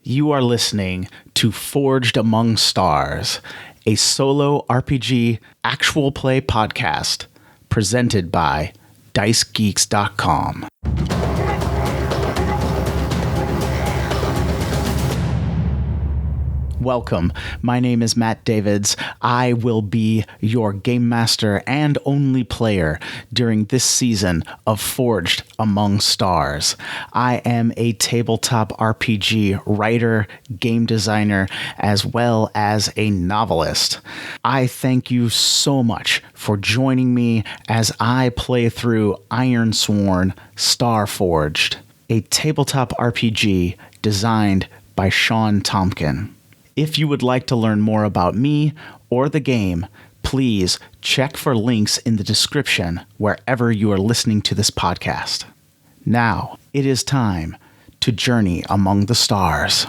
You are listening to Forged Among Stars, a solo RPG actual play podcast presented by DiceGeeks.com. Welcome. My name is Matt Davids. I will be your game master and only player during this season of Forged Among Stars. I am a tabletop RPG writer, game designer, as well as a novelist. I thank you so much for joining me as I play through Ironsworn Starforged, a tabletop RPG designed by Shawn Tomkin. If you would like to learn more about me or the game, please check for links in the description wherever you are listening to this podcast. Now, it is time to journey among the stars.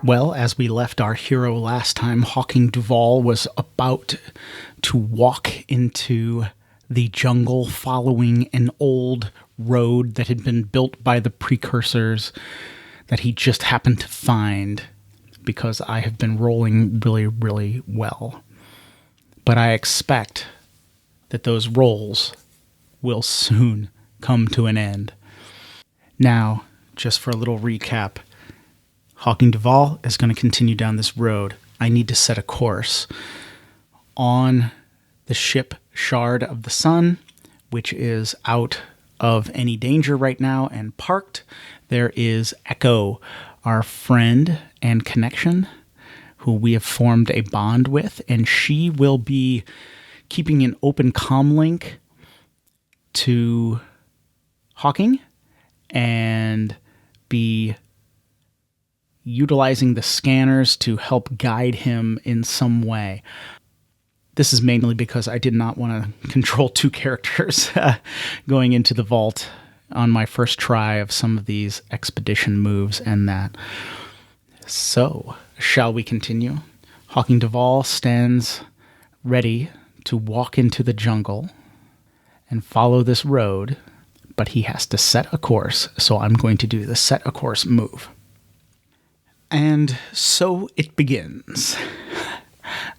Well, as we left our hero last time, Hawking Duval was about to walk into the jungle following an old road that had been built by the precursors that he just happened to find because I have been rolling really, really well. But I expect that those rolls will soon come to an end. Now, just for a little recap, Hawking Duval is going to continue down this road. I need to set a course on the ship Shard of the Sun, which is out of any danger right now and parked. There is Echo, our friend and connection, who we have formed a bond with, and she will be keeping an open comm link to Hawking and be utilizing the scanners to help guide him in some way. This is mainly because I did not want to control two characters going into the vault on my first try of some of these expedition moves and that. So, shall we continue? Hawking Duval stands ready to walk into the jungle and follow this road, but he has to set a course, so I'm going to do the set a course move. And so it begins.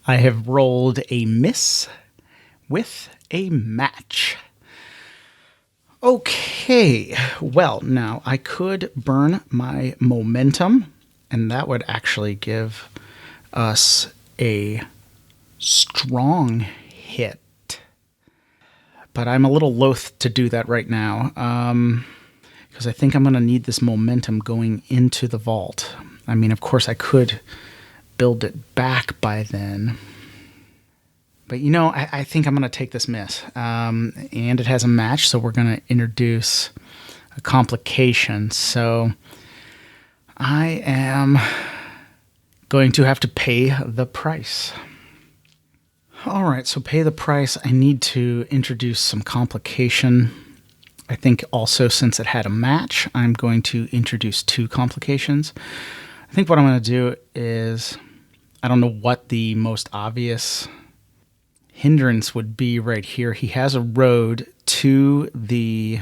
I have rolled a miss with a match. Okay, well, now I could burn my momentum, and that would actually give us a strong hit. But I'm a little loath to do that right now, because I think I'm going to need this momentum going into the vault. I mean, of course, I could build it back by then. But, you know, I think I'm going to take this miss. And it has a match, so we're going to introduce a complication. So I am going to have to pay the price. All right, so pay the price. I need to introduce some complication. I think also, since it had a match, I'm going to introduce two complications. I think what I'm going to do is, I don't know what the most obvious hindrance would be right here. He has a road to the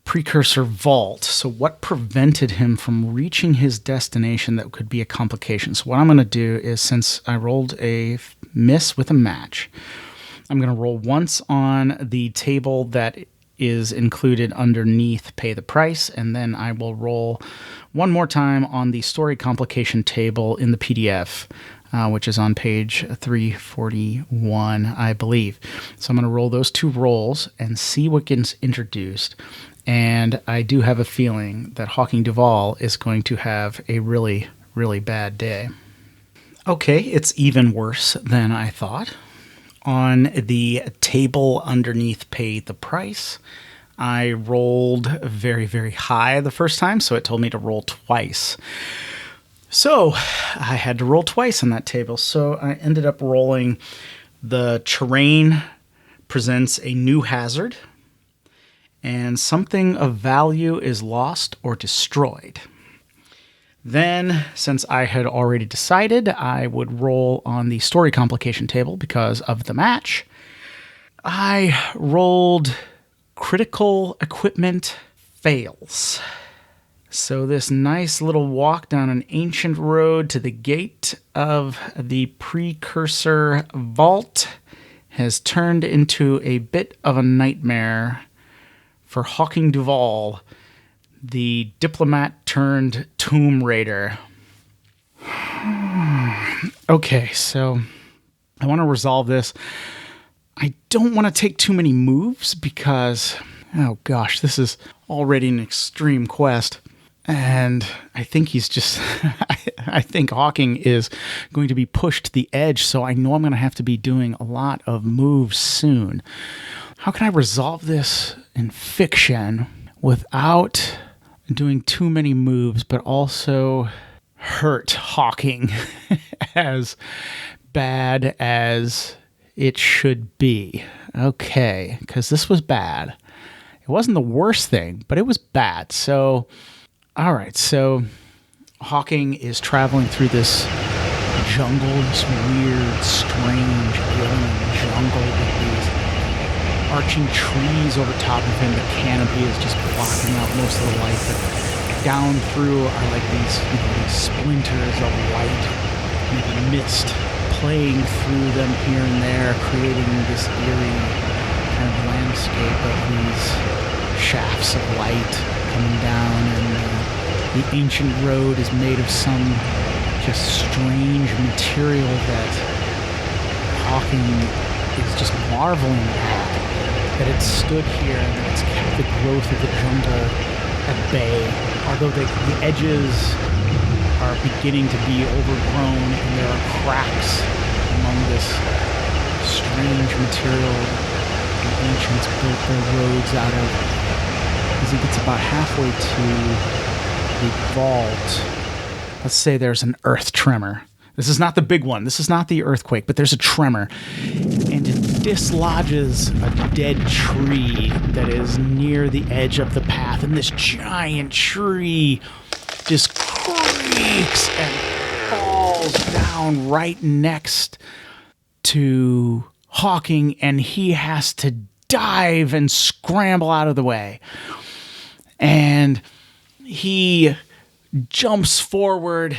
precursor vault. So what prevented him from reaching his destination that could be a complication? So what I'm going to do is, since I rolled a miss with a match, I'm going to roll once on the table that is included underneath pay the price, and then I will roll one more time on the story complication table in the PDF, which is on page 341, I believe. So I'm going to roll those two rolls and see what gets introduced. And I do have a feeling that Hawking Duval is going to have a really, really bad day. Okay, it's even worse than I thought. On the table underneath pay the price, I rolled very, very high the first time, so it told me to roll twice. So I had to roll twice on that table, so I ended up rolling the terrain presents a new hazard, and something of value is lost or destroyed. Then, since I had already decided, I would roll on the story complication table because of the match. I rolled critical equipment fails. So this nice little walk down an ancient road to the gate of the precursor vault has turned into a bit of a nightmare for Hawking Duval, the diplomat turned tomb raider. Okay, so I want to resolve this. I don't want to take too many moves because, oh gosh, this is already an extreme quest. And I think he's just, I think Hawking is going to be pushed to the edge, so I know I'm going to have to be doing a lot of moves soon. How can I resolve this in fiction without doing too many moves, but also hurt Hawking as bad as it should be? Okay, because this was bad. It wasn't the worst thing, but it was bad. So, all right, so Hawking is traveling through this jungle, this weird, strange, alien jungle with these arching trees over top of him. The canopy is just blocking out most of the light, but down through are like these splinters of light, maybe mist playing through them here and there, creating this eerie kind of landscape of these shafts of light coming down, and the ancient road is made of some just strange material that Hawking is just marveling at, that it stood here and that it's kept the growth of the jungle at bay, although the edges are beginning to be overgrown and there are cracks among this strange material the ancients built their roads out of. As he gets about halfway to the vault, let's say there's an earth tremor. This is not the big one. This is not the earthquake, but there's a tremor. And it dislodges a dead tree that is near the edge of the path. And this giant tree just creaks and falls down right next to Hawking, and he has to dive and scramble out of the way. And he jumps forward,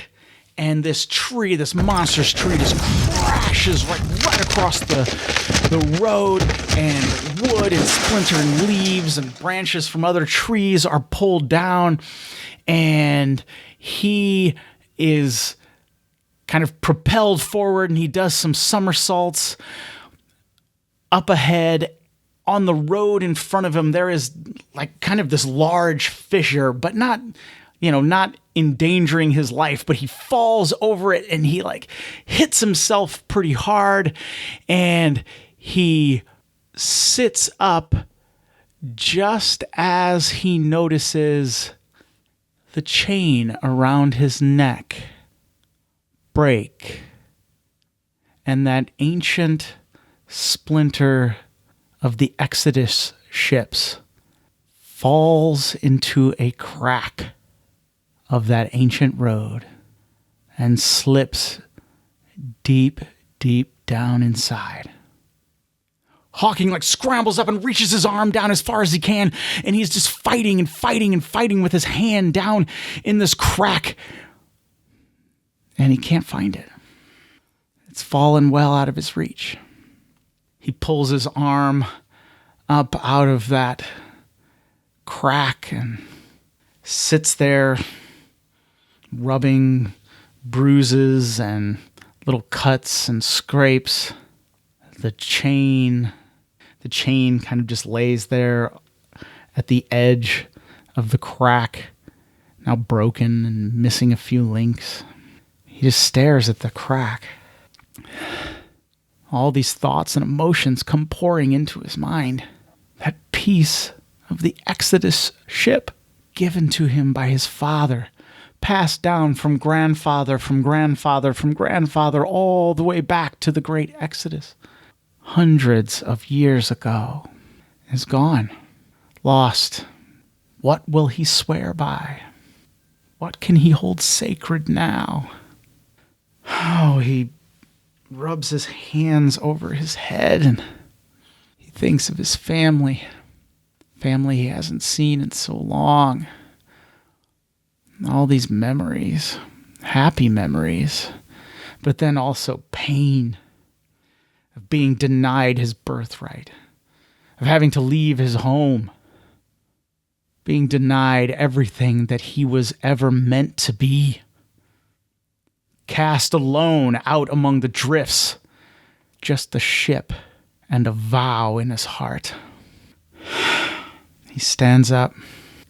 and this tree, this monstrous tree, just crashes right across the road, and wood and splintering leaves and branches from other trees are pulled down, and he is kind of propelled forward, and he does some somersaults. Up ahead, on the road in front of him, there is like kind of this large fissure, but not endangering his life, but he falls over it and he like hits himself pretty hard, and he sits up just as he notices the chain around his neck break, and that ancient splinter of the Exodus ships falls into a crack of that ancient road and slips deep, deep down inside. Hawking like scrambles up and reaches his arm down as far as he can, and he's just fighting and fighting and fighting with his hand down in this crack, and he can't find it. It's fallen well out of his reach. He pulls his arm up out of that crack and sits there rubbing bruises and little cuts and scrapes. The chain kind of just lays there at the edge of the crack, now broken and missing a few links. He just stares at the crack. All these thoughts and emotions come pouring into his mind. That piece of the Exodus ship given to him by his father, passed down from grandfather, all the way back to the great Exodus, hundreds of years ago, is gone, lost. What will he swear by? What can he hold sacred now? Oh, he rubs his hands over his head and he thinks of his family he hasn't seen in so long. All these memories, happy memories, but then also pain of being denied his birthright, of having to leave his home, being denied everything that he was ever meant to be, cast alone out among the drifts, just the ship and a vow in his heart. He stands up,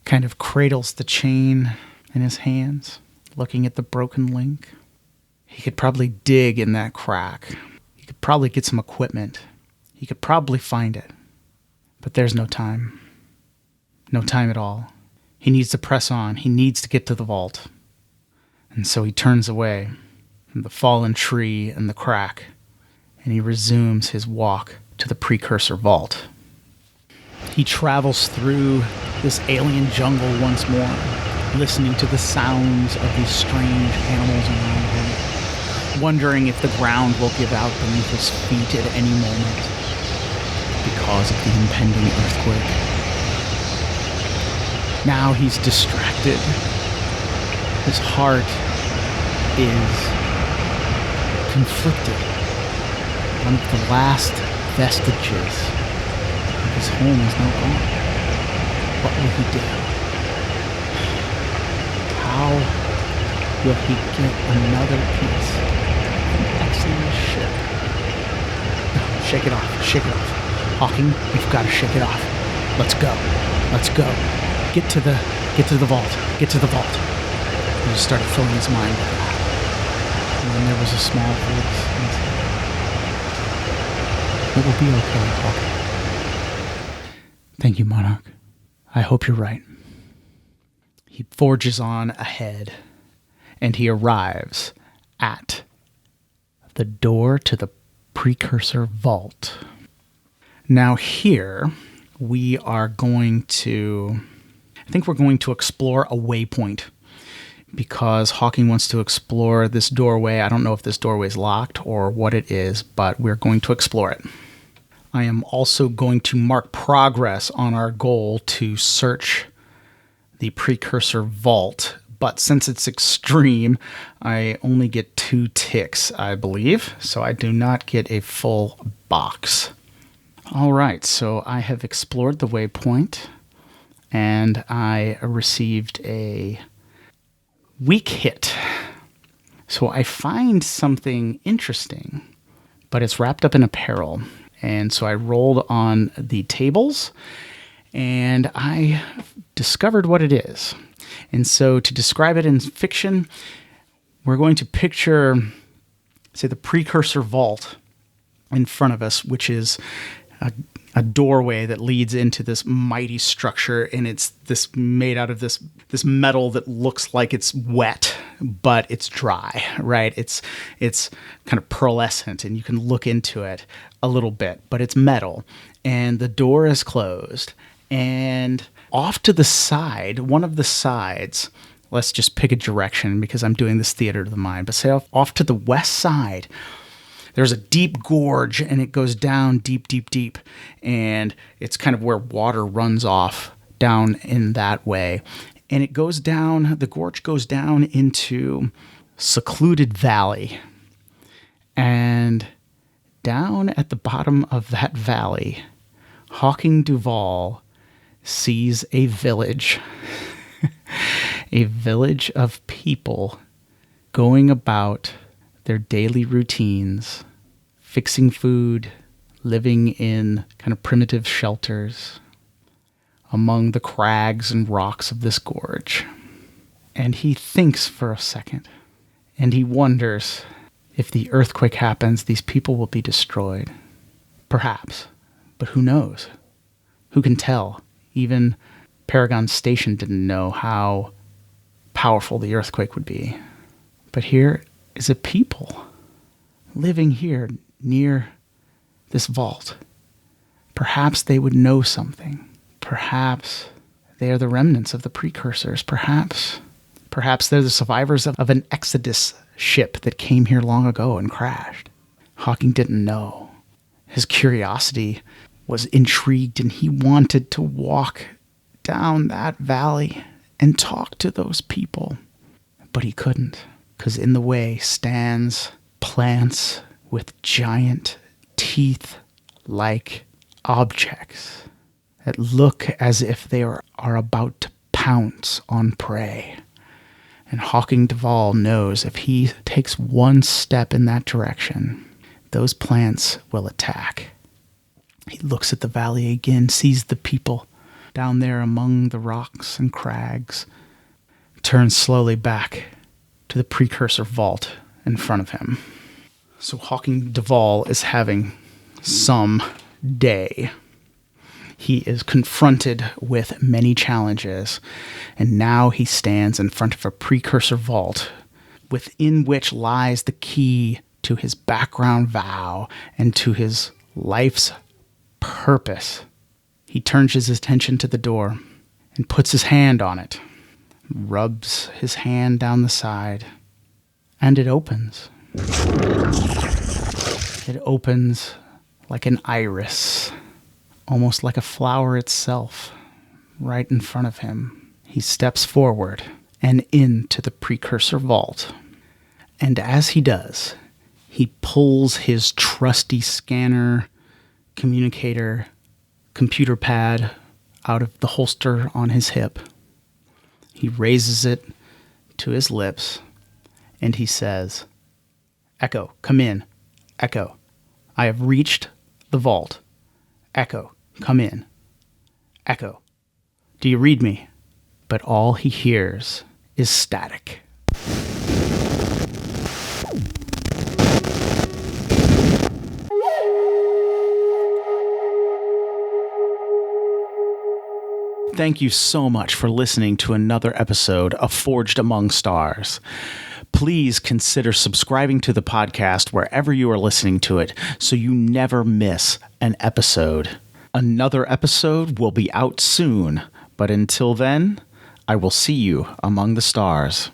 kind of cradles the chain in his hands, looking at the broken link. He could probably dig in that crack. He could probably get some equipment. He could probably find it. But there's no time. No time at all. He needs to press on. He needs to get to the vault. And so he turns away from the fallen tree and the crack, and he resumes his walk to the precursor vault. He travels through this alien jungle once more, listening to the sounds of these strange animals around him, wondering if the ground will give out beneath his feet at any moment because of the impending earthquake. Now he's distracted. His heart is conflicted. One of the last vestiges of his home is now gone. What will he do? How will he get another piece of an excellent ship? No, shake it off. Shake it off. Hawking, you've got to shake it off. Let's go. Let's go. Get to the vault. Get to the vault. He just started filling his mind with that. And then there was a small voice. It will be okay, Hawking. Thank you, Monarch. I hope you're right. He forges on ahead, and he arrives at the door to the precursor vault. Now here, we are going to... I think we're going to explore a waypoint, because Hawking wants to explore this doorway. I don't know if this doorway is locked or what it is, but we're going to explore it. I am also going to mark progress on our goal to search the precursor vault, but since it's extreme, I only get 2 ticks, I believe, so I do not get a full box. All right, so I have explored the waypoint, and I received a weak hit. So I find something interesting, but it's wrapped up in apparel. And so I rolled on the tables, and I discovered what it is. And so to describe it in fiction, we're going to picture, say, the precursor vault in front of us, which is a doorway that leads into this mighty structure, and it's this made out of this metal that looks like it's wet, but it's dry, right? It's kind of pearlescent, and you can look into it a little bit, but it's metal, and the door is closed, and off to the side, one of the sides, let's just pick a direction because I'm doing this theater of the mind, but say off to the west side, there's a deep gorge, and it goes down deep, deep, deep. And it's kind of where water runs off down in that way. And it goes down, the gorge goes down into secluded valley. And down at the bottom of that valley, Hawking Duval sees a village. A village of people going about their daily routines, fixing food, living in kind of primitive shelters among the crags and rocks of this gorge. And he thinks for a second, and he wonders if the earthquake happens, these people will be destroyed. Perhaps, but who knows? Who can tell? Even Paragon Station didn't know how powerful the earthquake would be. But here is a people living here near this vault. Perhaps they would know something. Perhaps they are the remnants of the precursors. Perhaps they're the survivors of an Exodus ship that came here long ago and crashed. Hawking didn't know. His curiosity was intrigued, and he wanted to walk down that valley and talk to those people. But he couldn't, because in the way stands plants with giant teeth-like objects that look as if they are about to pounce on prey. And Hawking Duval knows if he takes one step in that direction, those plants will attack. He looks at the valley again, sees the people down there among the rocks and crags, turns slowly back to the precursor vault in front of him. So Hawking Duval is having some day. He is confronted with many challenges, and now he stands in front of a precursor vault within which lies the key to his background vow and to his life's purpose. He turns his attention to the door and puts his hand on it, rubs his hand down the side, and it opens. It opens like an iris, almost like a flower itself, right in front of him. He steps forward and into the precursor vault. And as he does, he pulls his trusty scanner, communicator, computer pad out of the holster on his hip. He raises it to his lips, and he says, "Echo, come in. Echo, I have reached the vault. Echo, come in. Echo, do you read me?" But all he hears is static. Thank you so much for listening to another episode of Forged Among Stars. Please consider subscribing to the podcast wherever you are listening to it so you never miss an episode. Another episode will be out soon, but until then, I will see you among the stars.